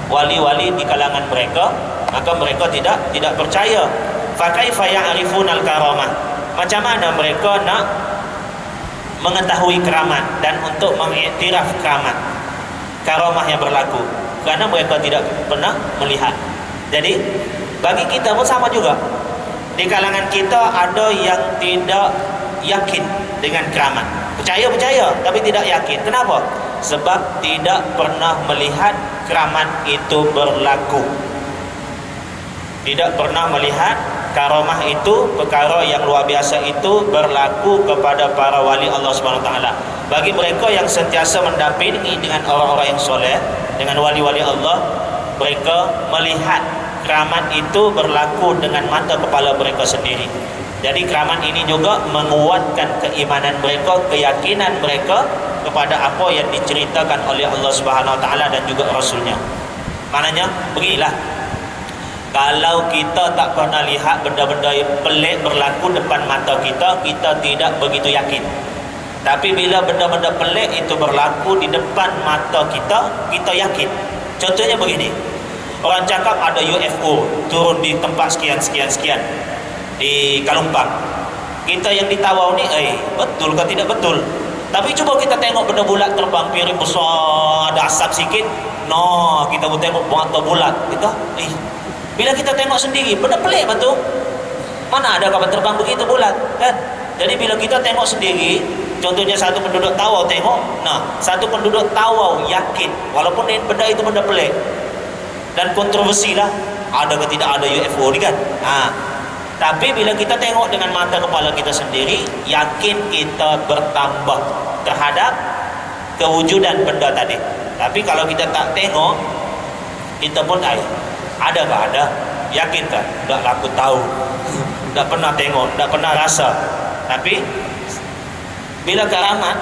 wali-wali di kalangan mereka, maka mereka tidak percaya. Fa kaifa ya'rifuna al-karamah? Macam mana mereka nak mengetahui keramat dan untuk mengiktiraf karamah yang berlaku, kerana mereka tidak pernah melihat. Jadi bagi kita pun sama juga. Di kalangan kita ada yang tidak yakin dengan keramat. Percaya tapi tidak yakin. Kenapa? Sebab tidak pernah melihat keramat itu berlaku. Tidak pernah melihat karamah itu, perkara yang luar biasa itu berlaku kepada para wali Allah SWT. Bagi mereka yang sentiasa mendampingi dengan orang-orang yang soleh, dengan wali-wali Allah, mereka melihat keramat itu berlaku dengan mata kepala mereka sendiri. Jadi keramat ini juga menguatkan keimanan mereka, keyakinan mereka kepada apa yang diceritakan oleh Allah Subhanahu Wa Taala dan juga Rasulnya. Maknanya beginilah, kalau kita tak pernah lihat benda-benda yang pelik berlaku depan mata kita, kita tidak begitu yakin. Tapi bila benda-benda pelik itu berlaku di depan mata kita, kita yakin. Contohnya begini, orang cakap ada UFO turun di tempat sekian di Kalumpang. Kita yang di Tawau ni, betul ke tidak betul? Tapi cuba kita tengok benda bulat terbang, piring besar, ada asap sikit. No, kita pun tengok mata bulat. Kita, bila kita tengok sendiri, benda pelik betul. Mana ada kapal terbang begitu bulat, kan? Jadi bila kita tengok sendiri, contohnya satu penduduk Tawau tengok, satu penduduk Tawau yakin, walaupun benda itu benda pelik dan kontroversi lah, ada ke tidak ada UFO ni kan? Tapi bila kita tengok dengan mata kepala kita sendiri, yakin kita bertambah terhadap kewujudan benda tadi. Tapi kalau kita tak tengok, kita pun ada ke ada, yakin ke? Tak lah, aku tahu, tak pernah tengok, tak pernah rasa. Tapi bila keramat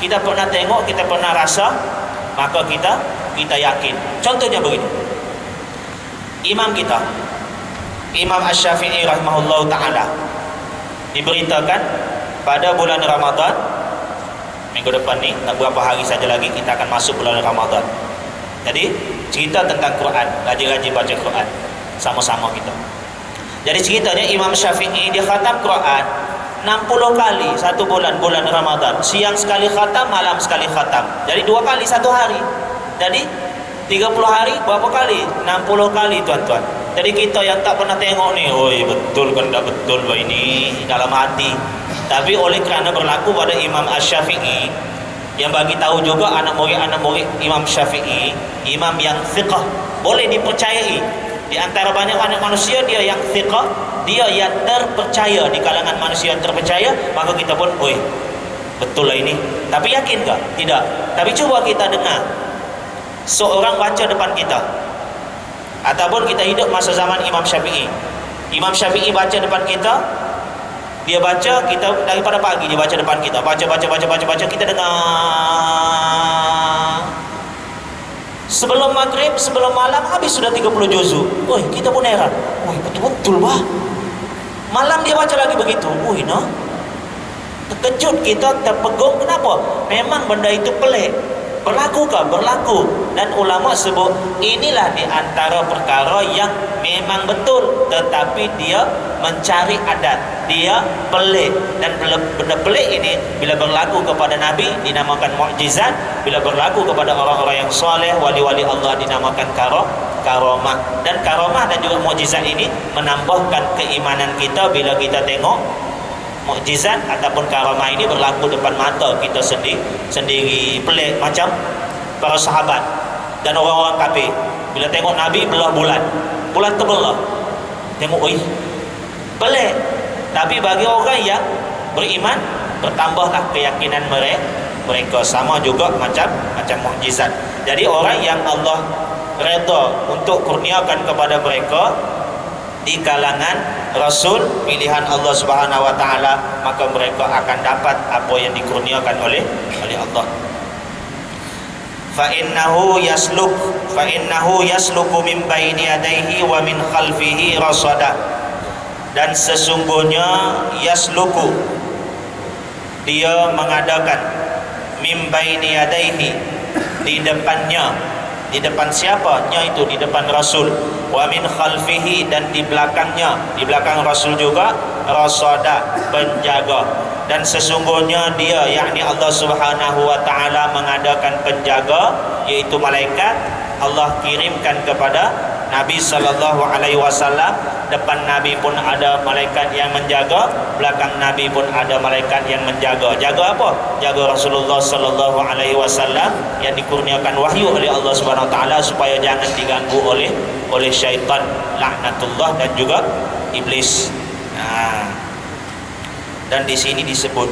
kita pernah tengok, kita pernah rasa, maka kita yakin. Contohnya begini, imam kita, Imam Asy-Syafi'i rahimahullah ta'ala, diberitakan pada bulan Ramadan, minggu depan ni, tak berapa hari saja lagi kita akan masuk bulan Ramadan. Jadi cerita tentang Quran, rajin-rajin baca Quran sama-sama kita. Jadi ceritanya Imam Syafi'i dia khatam Quran 60 kali satu bulan Ramadan. Siang sekali khatam, malam sekali khatam. Jadi 2 kali satu hari. Jadi 30 hari berapa kali? 60 kali tuan-tuan. Jadi kita yang tak pernah tengok ni, betul kan tak betul ini dalam hati. Tapi oleh kerana berlaku pada Imam Asy-Syafi'i, yang bagi tahu juga anak murid Imam Syafi'i, imam yang thiqah, boleh dipercayai. Di antara banyak-banyak manusia, dia yang thiqah, dia yang terpercaya di kalangan manusia yang terpercaya, maka kita pun, betul lah ini. Tapi yakin ke? Tidak. Tapi cuba kita dengar seorang baca depan kita, ataupun kita hidup masa zaman Imam Syafi'i. Imam Syafi'i baca depan kita, dia baca, kita daripada pagi dia baca depan kita, baca, kita dengar. Sebelum maghrib, sebelum malam habis sudah 30 juzuk. Kita pun heran. Betul-betul bah. Malam dia baca lagi begitu. Terkejut kita, terpegung. Kenapa? Memang benda itu pelik. Berlaku ke? Berlaku. Dan ulama sebut inilah di antara perkara yang memang betul, tetapi dia mencari adat, dia pelik. Dan benda pelik ini bila berlaku kepada Nabi dinamakan mukjizat, bila berlaku kepada orang-orang yang soleh, wali-wali Allah dinamakan karamah. Dan karamah dan juga mukjizat ini menambahkan keimanan kita bila kita tengok mukjizat ataupun karamah ini berlaku depan mata kita sendiri. Pelik macam para sahabat dan orang-orang kafir bila tengok Nabi belah bulan terbelah, tengok pelik. Tapi bagi orang yang beriman, bertambahlah keyakinan mereka, sama juga macam mukjizat. Jadi orang yang Allah redha untuk kurniakan kepada mereka di kalangan Rasul pilihan Allah Subhanahu Wa Taala, maka mereka akan dapat apa yang dikurniakan oleh Allah. Fa innahu yasluku min baini yadayhi wa min khalfihi rasada. Dan sesungguhnya yasluku, dia mengadakan, min baini yadayhi, di depannya. Di depan siapa? Itu di depan Rasul. Wa min khalfihi, dan di belakangnya, di belakang Rasul juga, rasada, penjaga. Dan sesungguhnya dia, yakni Allah Subhanahu Wa Taala, mengadakan penjaga, yaitu malaikat. Allah kirimkan kepada Nabi sallallahu alaihi wasallam. Depan Nabi pun ada malaikat yang menjaga, belakang Nabi pun ada malaikat yang menjaga. Jaga apa? Jaga Rasulullah sallallahu alaihi wasallam yang dikurniakan wahyu oleh Allah Subhanahu Wa Taala supaya jangan diganggu oleh syaitan, laknatullah, dan juga iblis. Dan di sini disebut,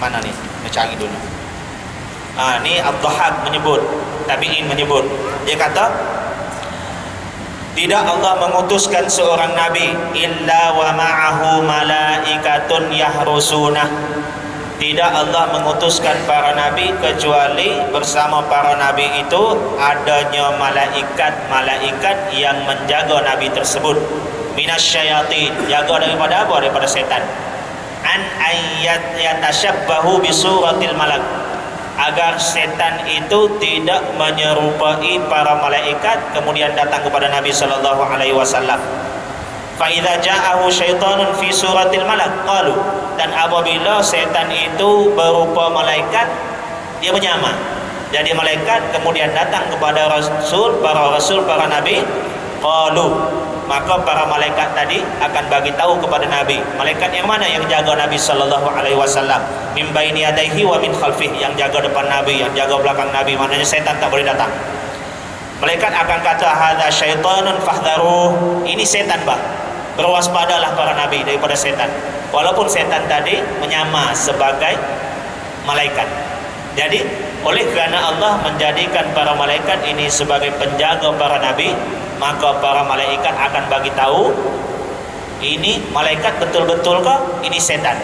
mana nih? Mencari dulu. Ni Ad-Dhahhak menyebut, tabi'in menyebut. Dia kata Tidak Allah mengutuskan seorang nabi illa wa ma'ahu malaikatun yahrusunah. Tidak Allah mengutuskan para nabi kecuali bersama para nabi itu adanya malaikat-malaikat yang menjaga nabi tersebut. Minasyayatin, jaga daripada apa? Daripada setan. An ayat yatashabbahu bi suratil malak, agar setan itu tidak menyerupai para malaikat kemudian datang kepada Nabi sallallahu alaihi wasallam. Fa idza ja'ahu syaitanun fi suratil malak qalu, dan apabila setan itu berupa malaikat, dia menyamar jadi malaikat kemudian datang kepada para nabi, qalu, maka para malaikat tadi akan bagi tahu kepada Nabi, malaikat yang mana yang jaga Nabi sallallahu alaihi wasallam, min baini yadayhi wa min khalfihi, yang jaga depan Nabi, yang jaga belakang Nabi, maknanya setan tak boleh datang. Malaikat akan kata hadza syaitanun fahdharuh, ini setan bah, berwaspadalah para nabi daripada setan. Walaupun setan tadi menyamar sebagai malaikat. Jadi oleh kerana Allah menjadikan para malaikat ini sebagai penjaga para nabi, maka para malaikat akan bagi tahu ini malaikat betul-betul ke ini setan.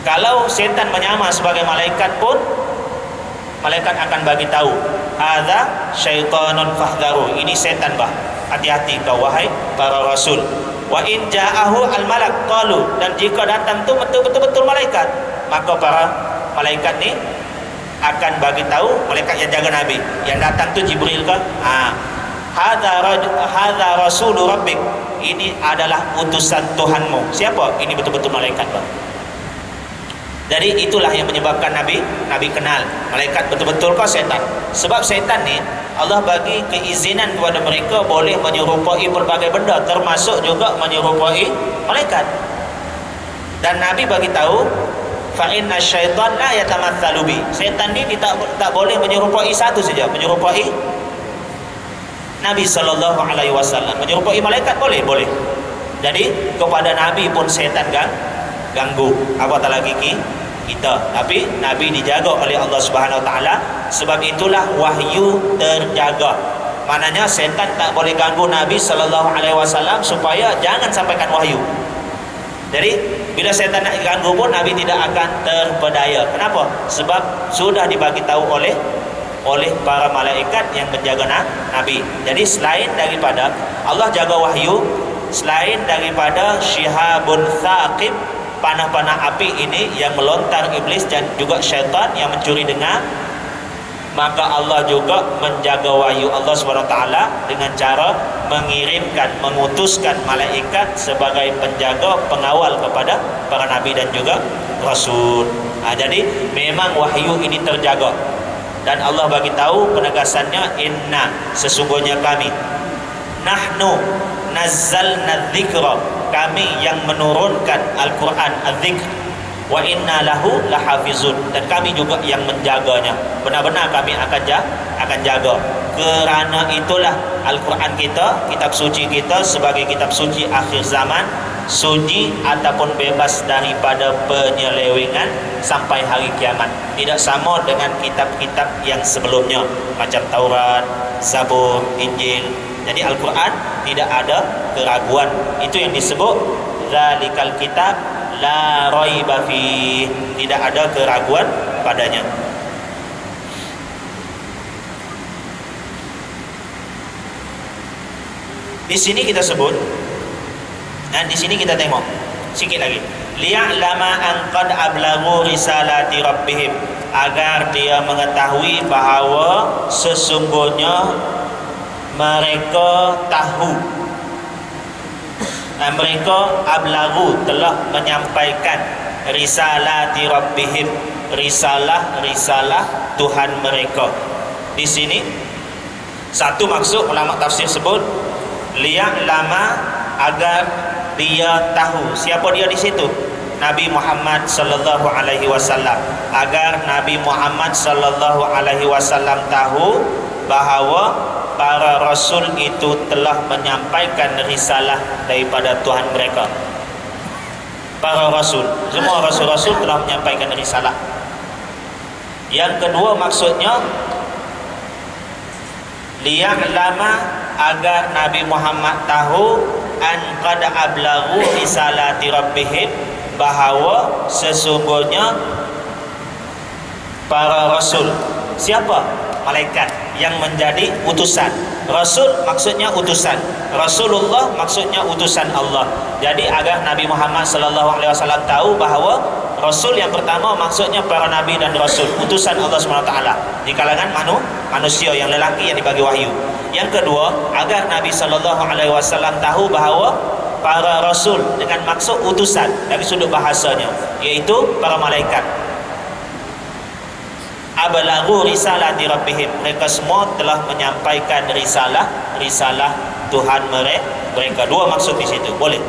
Kalau setan menyamar sebagai malaikat pun malaikat akan bagi tahu hadza syaitanun fahdharu, ini setan bah, hati-hati kau wahai para rasul. Wa in ja'ahu al-malak qalu, dan jika datang tu betul-betul malaikat, maka para malaikat ni akan bagi tahu, malaikat yang jaga nabi, yang datang tu Jibril ke? Hadza rasulu rabbik, ini adalah utusan Tuhanmu. Siapa? Ini betul-betul malaikat bah. Jadi itulah yang menyebabkan Nabi kenal malaikat betul-betul ke setan. Sebab setan ni Allah bagi keizinan kepada mereka boleh menyerupai berbagai benda, termasuk juga menyerupai malaikat. Dan Nabi bagi tahu fa inna syaitan la yatamatsalu bi, setan ni tak boleh menyerupai satu saja, menyerupai Nabi sallallahu alaihi wasallam. Menyerupai malaikat boleh. Jadi kepada Nabi pun setan ganggu, apatah lagi kita. Tapi Nabi dijaga oleh Allah Subhanahu Wa Taala. Sebab itulah wahyu terjaga. Maknanya setan tak boleh ganggu Nabi sallallahu alaihi wasallam supaya jangan sampaikan wahyu. Jadi bila setan nak ganggu pun Nabi tidak akan terpedaya. Kenapa? Sebab sudah dibagi tahu oleh para malaikat yang menjaga Nabi. Jadi selain daripada Allah jaga wahyu, selain daripada syihabun thaqib, panah-panah api ini yang melontar iblis dan juga syaitan yang mencuri dengar, maka Allah juga menjaga wahyu Allah SWT dengan cara mengutuskan malaikat sebagai penjaga, pengawal kepada para nabi dan juga rasul. Jadi memang wahyu ini terjaga, dan Allah bagi tahu penegasannya, inna, sesungguhnya kami, nahnu nazzalna dzikra, kami yang menurunkan Al-Quran, az-zikr, wa inna lahu lahafizun, dan kami juga yang menjaganya. Benar-benar kami akan jaga. Kerana itulah Al-Quran kita, kitab suci kita, sebagai kitab suci akhir zaman, suci ataupun bebas daripada penyelewengan sampai hari kiamat. Tidak sama dengan kitab-kitab yang sebelumnya macam Taurat, Zabur, Injil. Jadi Al-Quran tidak ada keraguan. Itu yang disebut zalikal kitab la raiba fi, tidak ada keraguan padanya. Di sini kita sebut, dan di sini kita tengok sikit lagi, liya'lama an qad ablaghu risalati rabbihim, agar dia mengetahui bahawa sesungguhnya mereka tahu, mereka ablaghu, telah menyampaikan risalati rabbihim, risalah Tuhan mereka. Di sini satu maksud ulama tafsir sebut liya'lama, agar dia tahu. Siapa dia di situ? Nabi Muhammad sallallahu alaihi wasallam. Agar Nabi Muhammad sallallahu alaihi wasallam tahu bahawa para rasul itu telah menyampaikan risalah daripada Tuhan mereka. Para rasul, semua rasul-rasul telah menyampaikan risalah. Yang kedua maksudnya liya'lama agar Nabi Muhammad tahu an qad ablaghu risalati rabbihim, bahawa sesungguhnya para rasul, siapa? Malaikat yang menjadi utusan. Rasul maksudnya utusan, Rasulullah maksudnya utusan Allah. Jadi agar Nabi Muhammad sallallahu alaihi wasallam tahu bahawa Rasul yang pertama maksudnya para nabi dan rasul, utusan Allah SWT di kalangan manusia yang lelaki yang dibagi wahyu. Yang kedua, agar Nabi sallallahu alaihi wasallam tahu bahawa para rasul dengan maksud utusan dari sudut bahasanya, iaitu para malaikat. Abalaghu risalati rabbihim, mereka semua telah menyampaikan risalah Tuhan mereka. Dua maksud di situ. Boleh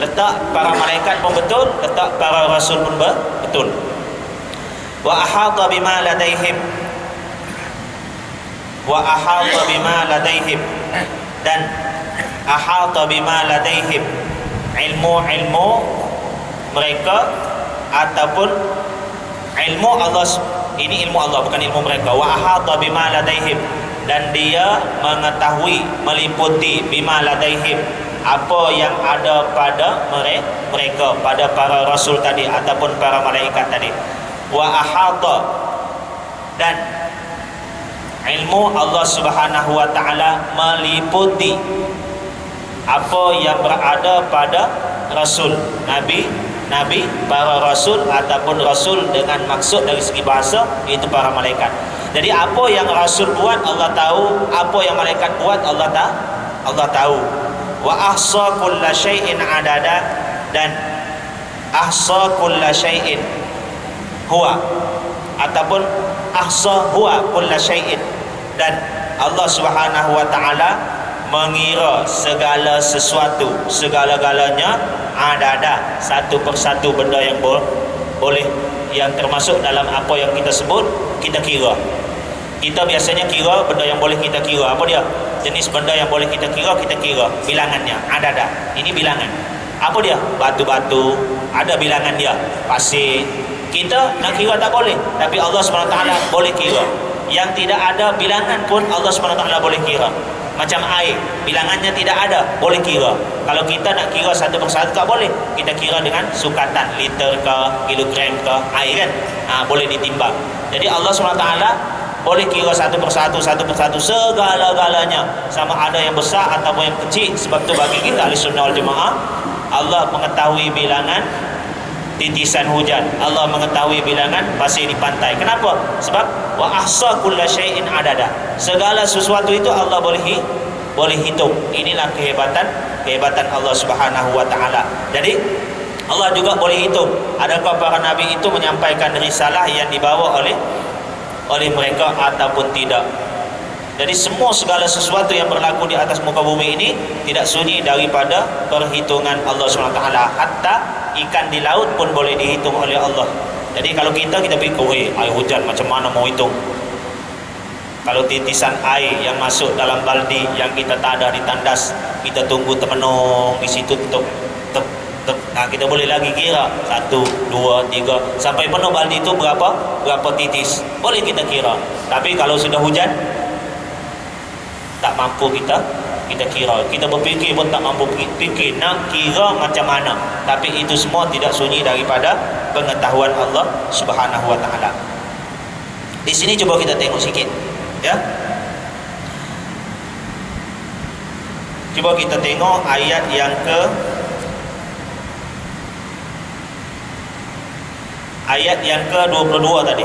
letak para malaikat pun betul, letak para rasul pun betul. Wa ahata bima ladaihim, wa ahata bima ladaihim, dan ahata bima ladaihim, ilmu mereka ataupun ilmu Allah. Ini ilmu Allah, bukan ilmu mereka. Wa ahata bima ladaihim, dan dia mengetahui, meliputi bima ladaihim, apa yang ada pada mereka, pada para rasul tadi ataupun para malaikat tadi. Wa ahata, dan ilmu Allah Subhanahu wa taala meliputi apa yang berada pada rasul, nabi, para rasul ataupun rasul dengan maksud dari segi bahasa, iaitu para malaikat. Jadi apa yang rasul buat Allah tahu, apa yang malaikat buat Allah tahu. Wa ahsa kulla syai'in adada, dan ahsa kulla syai'in huwa, ataupun ahsa huwa kulla syai'in, dan Allah Subhanahu wa taala mengira segala sesuatu, segala-galanya, ada satu persatu benda yang boleh, yang termasuk dalam apa yang kita sebut kita kira. Kita biasanya kira benda yang boleh kita kira. Apa dia? Jenis benda yang boleh kita kira bilangannya ada. Ini bilangan. Apa dia? Batu-batu, ada bilangan dia. Pasir. Kita nak kira tak boleh, tapi Allah SWT boleh kira. Yang tidak ada bilangan pun Allah SWT boleh kira. Macam air, bilangannya tidak ada, boleh kira. Kalau kita nak kira satu persatu tak boleh. Kita kira dengan sukatan, liter ke, kilogram ke, air kan, boleh ditimbang. Jadi Allah SWT boleh kira satu persatu segala-galanya, sama ada yang besar ataupun yang kecil. Sebab tu bagi kita ahli sunnah wal jamaah, Allah mengetahui bilangan titisan hujan, Allah mengetahui bilangan pasir di pantai. Kenapa? Sebab wa ahsa kulla syai'in adada, segala sesuatu itu Allah boleh hitung. Inilah kehebatan Allah Subhanahu wa taala. Jadi Allah juga boleh hitung adakah para nabi itu menyampaikan risalah yang dibawa oleh mereka ataupun tidak. Jadi segala sesuatu yang berlaku di atas muka bumi ini tidak sunyi daripada perhitungan Allah SWT. Hatta ikan di laut pun boleh dihitung oleh Allah. Jadi kalau kita fikir, air hujan macam mana mau hitung? Kalau titisan air yang masuk dalam baldi yang kita tak ada di tandas, kita tunggu termenung di situ kita boleh lagi kira 1, 2, 3 sampai penuh baldi itu berapa titis, boleh kita kira. Tapi kalau sudah hujan, tak mampu kita kira. Kita berfikir pun tak mampu fikir nak kira macam mana. Tapi itu semua tidak sunyi daripada pengetahuan Allah Subhanahu wa taala. Di sini cuba kita tengok sikit, ya. Cuba kita tengok ayat yang ke-22 tadi.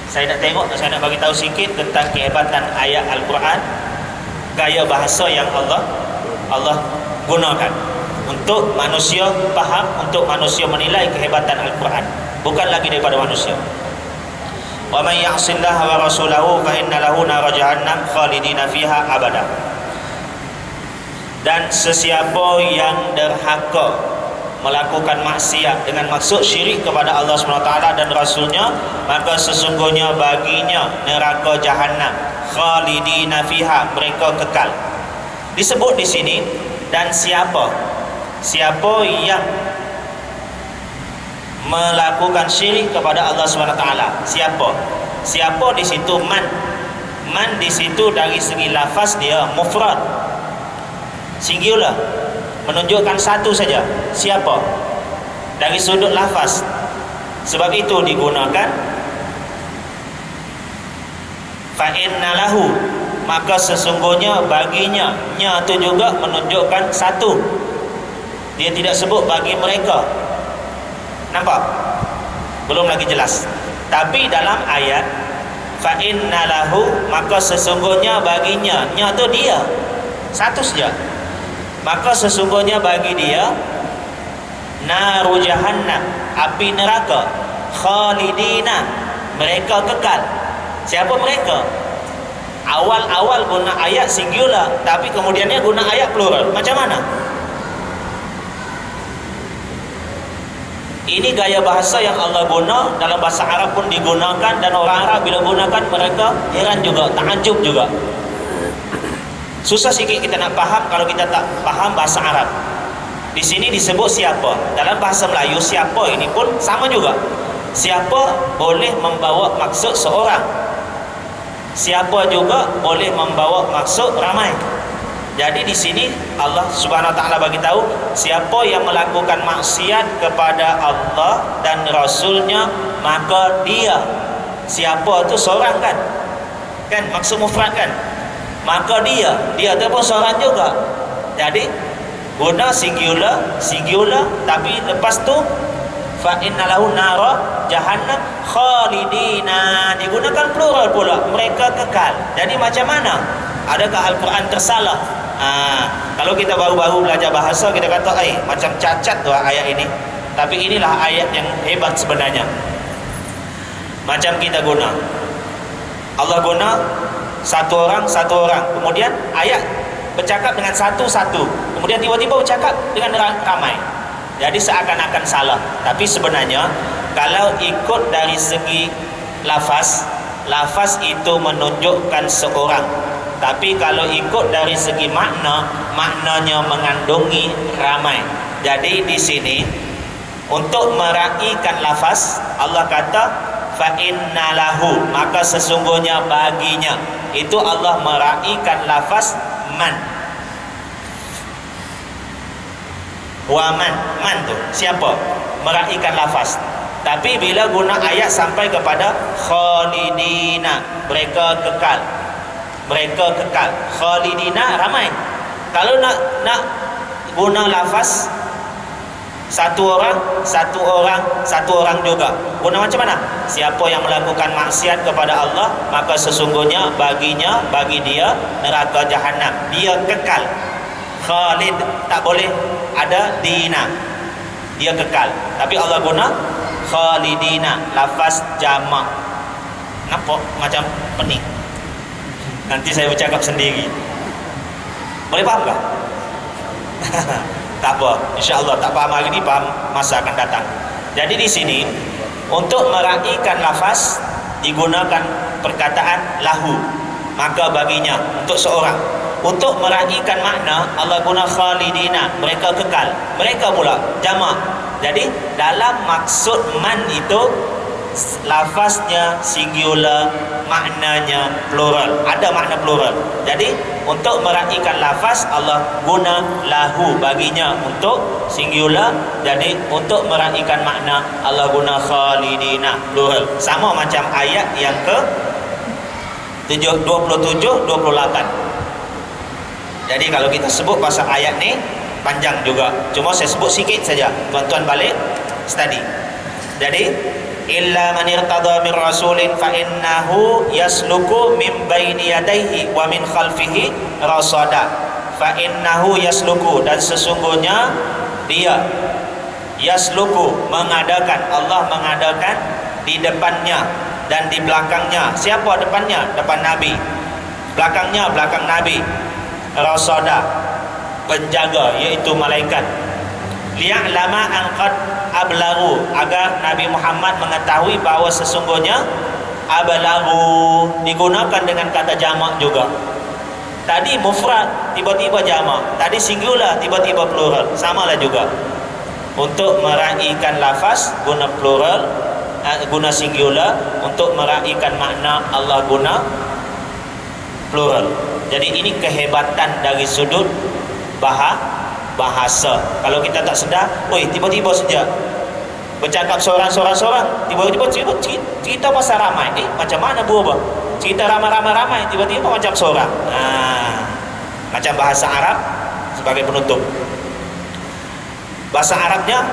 Saya nak bagi tahu sikit tentang kehebatan ayat Al-Quran, gaya bahasa yang Allah gunakan untuk manusia faham, untuk manusia menilai kehebatan Al-Quran, bukan lagi daripada manusia. Wa man ya'sillaha wa rasulahu fa inna lahu nar jahannam khalidina fiha abada. Dan sesiapa yang derhaka melakukan maksiat dengan maksud syirik kepada Allah SWT dan Rasulnya, maka sesungguhnya baginya neraka jahanam khalidina fiha, mereka kekal. Disebut di sini, dan siapa yang melakukan syirik kepada Allah SWT. Siapa di situ? Man di situ dari segi lafaz dia mufrad, singular, menunjukkan satu saja. Siapa? Dari sudut lafaz. Sebab itu digunakan fa inna lahu, maka sesungguhnya baginya. Nya itu juga menunjukkan satu. Dia tidak sebut bagi mereka. Nampak? Belum lagi jelas. Tapi dalam ayat fa inna lahu, maka sesungguhnya baginya. Nya itu dia. Satu saja. Maka sesungguhnya bagi dia naru jahannam, api neraka, khalidina, mereka kekal. Siapa mereka? Awal-awal guna ayat singular, tapi kemudiannya guna ayat plural. Macam mana? Ini gaya bahasa yang Allah guna. Dalam bahasa Arab pun digunakan, dan orang Arab bila gunakan mereka heran juga, takjub juga. Susah sikit kita nak faham kalau kita tak faham bahasa Arab. Di sini disebut siapa. Dalam bahasa Melayu siapa ini pun sama juga. Siapa boleh membawa maksud seorang. Siapa juga boleh membawa maksud ramai. Jadi di sini Allah Subhanahu Wa Taala bagi tahu siapa yang melakukan maksiat kepada Allah dan Rasulnya, maka dia. Siapa tu seorang kan? Kan maksud mufrad kan? Maka dia tu pun seorang juga. Jadi guna singular, tapi lepas tu fa innalahu nara jahannam khalidina, digunakan plural pula, mereka kekal. Jadi macam mana? Adakah Al-Quran tersalah? Kalau kita baru-baru belajar bahasa, kita kata macam cacat tu ayat ini. Tapi inilah ayat yang hebat sebenarnya. Macam kita guna, Allah guna satu orang, kemudian ayat bercakap dengan satu-satu, kemudian tiba-tiba bercakap dengan ramai. Jadi seakan-akan salah. Tapi sebenarnya kalau ikut dari segi lafaz itu menunjukkan seorang. Tapi kalau ikut dari segi maknanya mengandungi ramai. Jadi di sini untuk meraihkan lafaz, Allah kata fa inna lahu, maka sesungguhnya baginya. Itu Allah meraihkan lafaz man. Wa man tu siapa? Meraihkan lafaz. Tapi bila guna ayat sampai kepada khalidina, mereka kekal. Khalidina ramai. Kalau nak guna lafaz satu orang juga, guna macam mana? Siapa yang melakukan maksiat kepada Allah, maka sesungguhnya bagi dia neraka jahanam. Dia kekal. Khalid, tak boleh ada dina, dia kekal. Tapi Allah guna khalidina, lafaz jamak. Nampak macam pening? Nanti saya bercakap sendiri. Boleh faham tak? Tak apa, insya-Allah tak faham hari ini, faham masa akan datang. Jadi di sini untuk meraihkan lafaz digunakan perkataan lahu, maka baginya, untuk seorang. Untuk meraihkan makna Allah guna khalidina, mereka kekal. Mereka pula jamak. Jadi dalam maksud man itu lafaznya singular, maknanya plural, ada makna plural. Jadi untuk meraihkan lafaz Allah guna lahu baginya untuk singular. Jadi untuk meraihkan makna Allah guna khalidina plural. Sama macam ayat yang ke 27 28. Jadi kalau kita sebut pasal ayat ni panjang juga, cuma saya sebut sikit saja, tuan-tuan balik study. Jadi illa man irtada min rasulin fa innahu yasluku min baini yadayhi wa min khalfihi rasada. Fa innahu yasluku, dan sesungguhnya dia yasluku, mengadakan, Allah mengadakan di depannya dan di belakangnya. Siapa depannya? Depan Nabi. Belakangnya belakang Nabi. Rasada, penjaga, iaitu malaikat. Liya'lama an qad ablagu, agar Nabi Muhammad mengetahui bahawa sesungguhnya ablagu digunakan dengan kata jamak juga. Tadi mufrad tiba-tiba jamak, tadi singular tiba-tiba plural, samalah juga. Untuk meraihkan lafaz guna plural, guna singular. Untuk meraihkan makna Allah guna plural. Jadi ini kehebatan dari sudut bahasa. Kalau kita tak sedar, tiba-tiba saja bercakap seorang, tiba-tiba cerita pasal ramai. Macam mana berubah? Cerita ramai, tiba-tiba macam seorang. Macam bahasa Arab sebagai penutup. Bahasa Arabnya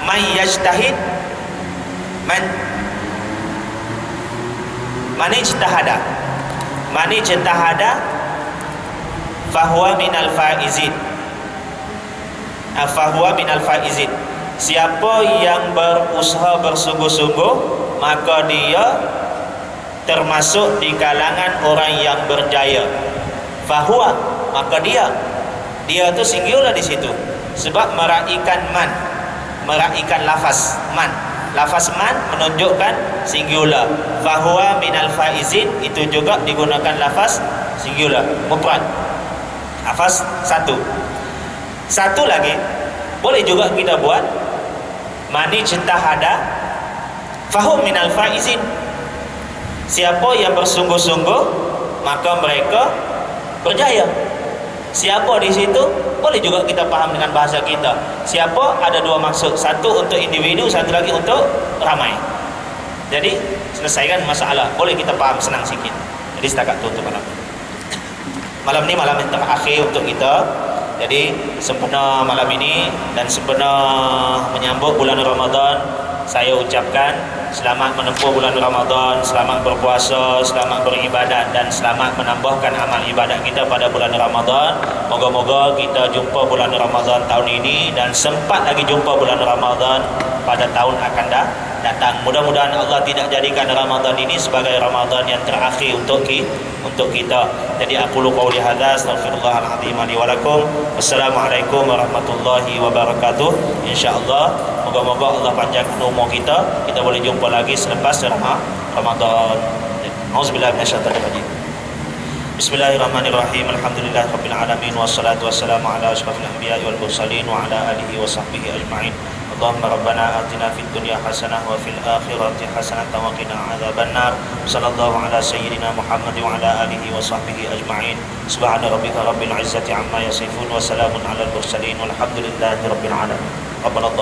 man yajtahid man ijtahada fahuwa minal faizin. Siapa yang berusaha bersungguh-sungguh, maka dia termasuk di kalangan orang yang berjaya. Fahuwa, maka dia tu singular di situ, sebab meraihkan lafaz man. Lafaz man menunjukkan singular. Fahuwa minal faizin, itu juga digunakan lafaz singular, mufrad. Lafaz satu. Satu lagi boleh juga kita buat mani ijtahada fahum minal faizin. Siapa yang bersungguh-sungguh, maka mereka berjaya. Siapa di situ boleh juga kita faham dengan bahasa kita. Siapa ada dua maksud, satu untuk individu, satu lagi untuk ramai. Jadi selesaikan masalah, boleh kita faham senang sikit. Jadi setakat itu untuk malam ni malam yang terakhir untuk kita. Jadi sempena malam ini dan sempena menyambut bulan Ramadan, saya ucapkan selamat menempuh bulan Ramadan, selamat berpuasa, selamat beribadat, dan selamat menambahkan amal ibadat kita pada bulan Ramadan. Moga-moga kita jumpa bulan Ramadan tahun ini dan sempat lagi jumpa bulan Ramadan pada tahun akan datang. Mudah-mudahan Allah tidak jadikan Ramadan ini sebagai Ramadan yang terakhir untuk kita. Jadi aku qauli hadza, astaghfirullahalazim li wa lakum. Wassalamualaikum warahmatullahi wabarakatuh. Insyaallah moga-moga Allah panjangkan umur kita boleh jumpa lagi selepas Ramadan. Auzubillahi minasyaitonir rajim. Bismillahirrahmanirrahim. Alhamdulillahirabbil alamin wassalatu wassalamu ala asyrafil anbiya'i wal mursalin wa ala alihi wa sahbihi ajma'in. Allahumma rabbana atina fid dunya hasanah wa fil akhirati hasanah wa qina adzabannar. Sallallahu ala sayyidina Muhammad wa ala alihi wa sahbihi ajma'in. Subhana rabbika rabbil izzati amma yasifun wa salamun alal mursalin walhamdulillahi rabbil alamin. Rabbana